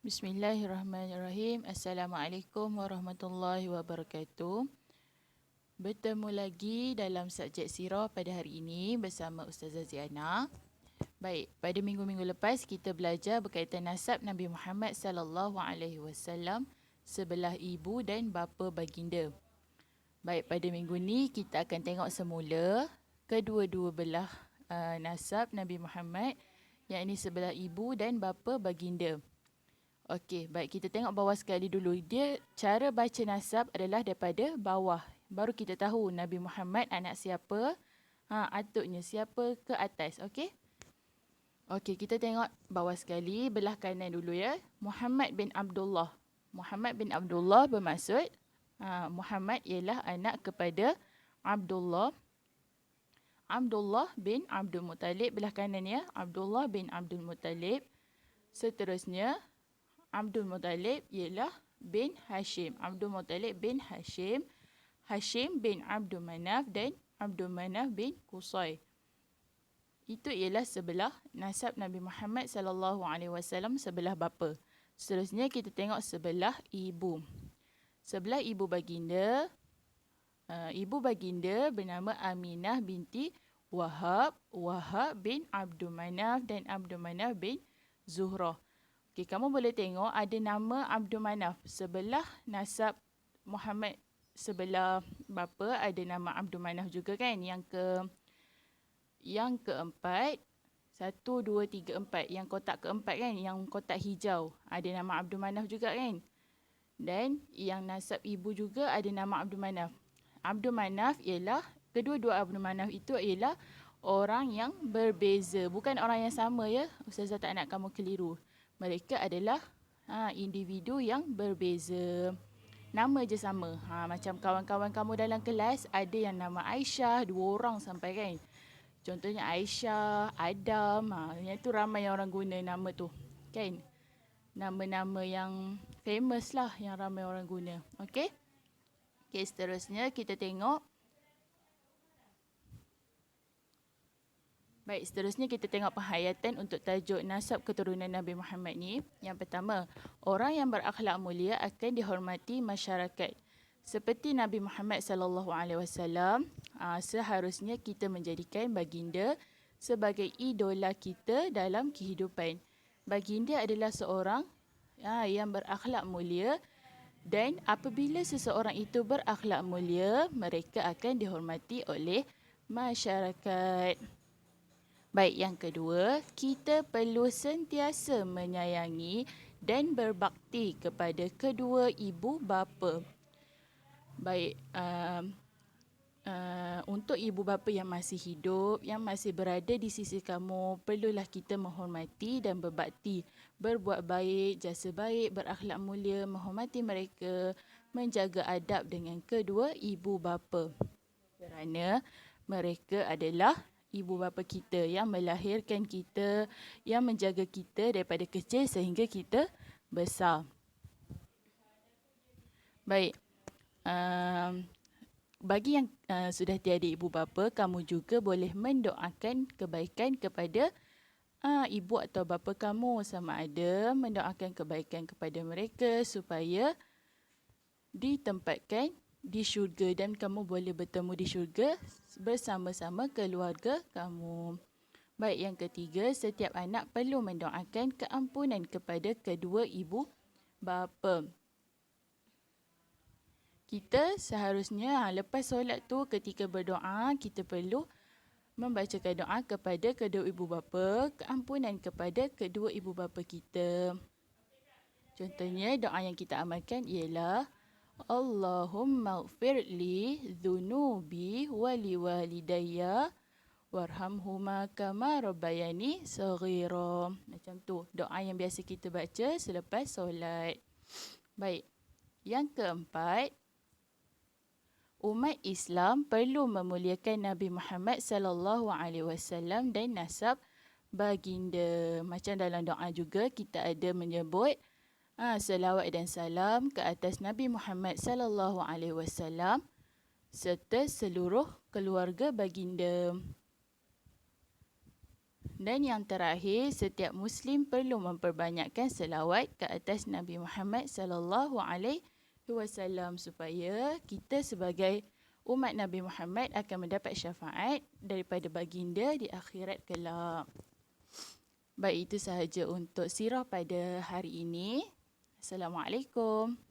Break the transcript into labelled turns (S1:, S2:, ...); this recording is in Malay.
S1: Bismillahirrahmanirrahim. Assalamualaikum warahmatullahi wabarakatuh. Bertemu lagi dalam subjek sirah pada hari ini bersama Ustazah Ziana. Baik, pada minggu-minggu lepas kita belajar berkaitan nasab Nabi Muhammad sallallahu alaihi wasallam sebelah ibu dan bapa baginda. Baik, pada minggu ni kita akan tengok semula kedua-dua belah nasab Nabi Muhammad, yakni sebelah ibu dan bapa baginda. Okey, baik, kita tengok bawah sekali dulu. Dia cara baca nasab adalah daripada bawah. Baru kita tahu Nabi Muhammad anak siapa, atuknya siapa ke atas. Okey. Okey, kita tengok bawah sekali, belah kanan dulu ya. Muhammad bin Abdullah. Muhammad bin Abdullah bermaksud Muhammad ialah anak kepada Abdullah. Abdullah bin Abdul Muttalib, belah kanan ya. Abdullah bin Abdul Muttalib. Seterusnya Abdul Muttalib ialah bin Hashim. Abdul Muttalib bin Hashim. Hashim bin Abdul Manaf dan Abdul Manaf bin Qusay. Itu ialah sebelah nasab Nabi Muhammad sallallahu alaihi wasallam, sebelah bapa. Seterusnya kita tengok sebelah ibu. Sebelah ibu baginda, ibu baginda bernama Aminah binti Wahab, Wahab bin Abdul Manaf dan Abdul Manaf bin Zuhrah. Okay, kamu boleh tengok ada nama Abdul Manaf. Sebelah nasab Muhammad sebelah bapa ada nama Abdul Manaf juga kan. Yang keempat, 1, 2, 3, 4. Yang kotak keempat kan, yang kotak hijau. Ada nama Abdul Manaf juga kan. Dan yang nasab ibu juga ada nama Abdul Manaf. Abdul Manaf ialah, kedua-dua Abdul Manaf itu ialah orang yang berbeza. Bukan orang yang sama ya. Ustazah tak nak kamu keliru. Mereka adalah individu yang berbeza. Nama je sama. Macam kawan-kawan kamu dalam kelas, ada yang nama Aisyah, 2 orang sampai kan. Contohnya Aisyah, Adam, yang tu ramai yang orang guna nama tu. Kan? Nama-nama yang famous lah yang ramai orang guna. Okey? Okey, seterusnya kita tengok. Baik, seterusnya kita tengok penghayatan untuk tajuk nasab keturunan Nabi Muhammad ni. Yang pertama, orang yang berakhlak mulia akan dihormati masyarakat. Seperti Nabi Muhammad sallallahu alaihi wasallam, seharusnya kita menjadikan baginda sebagai idola kita dalam kehidupan. Baginda adalah seorang yang berakhlak mulia, dan apabila seseorang itu berakhlak mulia, mereka akan dihormati oleh masyarakat. Baik, yang kedua, kita perlu sentiasa menyayangi dan berbakti kepada kedua ibu bapa. Baik, untuk ibu bapa yang masih hidup, yang masih berada di sisi kamu, perlulah kita menghormati dan berbakti, berbuat baik, jasa baik, berakhlak mulia, menghormati mereka, menjaga adab dengan kedua ibu bapa. Kerana mereka adalah ibu bapa kita yang melahirkan kita, yang menjaga kita daripada kecil sehingga kita besar. Baik, bagi yang sudah tiada ibu bapa, kamu juga boleh mendoakan kebaikan kepada ibu atau bapa kamu, sama ada mendoakan kebaikan kepada mereka supaya ditempatkan di syurga dan kamu boleh bertemu di syurga bersama-sama keluarga kamu. Baik, yang ketiga, setiap anak perlu mendoakan keampunan kepada kedua ibu bapa. Kita seharusnya lepas solat tu, ketika berdoa, kita perlu membacakan doa kepada kedua ibu bapa, keampunan kepada kedua ibu bapa kita. Contohnya doa yang kita amalkan ialah Allahumma ighfir li dhunubi wa liwalidayya warhamhuma kama rabbayani saghira. Macam tu doa yang biasa kita baca selepas solat. Baik. Yang keempat, umat Islam perlu memuliakan Nabi Muhammad sallallahu alaihi wasallam dan nasab baginda. Macam dalam doa juga kita ada menyebut selawat dan salam ke atas Nabi Muhammad sallallahu alaihi wasallam serta seluruh keluarga baginda. Dan yang terakhir, setiap Muslim perlu memperbanyakkan selawat ke atas Nabi Muhammad sallallahu alaihi wasallam supaya kita sebagai umat Nabi Muhammad akan mendapat syafaat daripada baginda di akhirat kelak. Baik, itu sahaja untuk sirah pada hari ini. Assalamualaikum.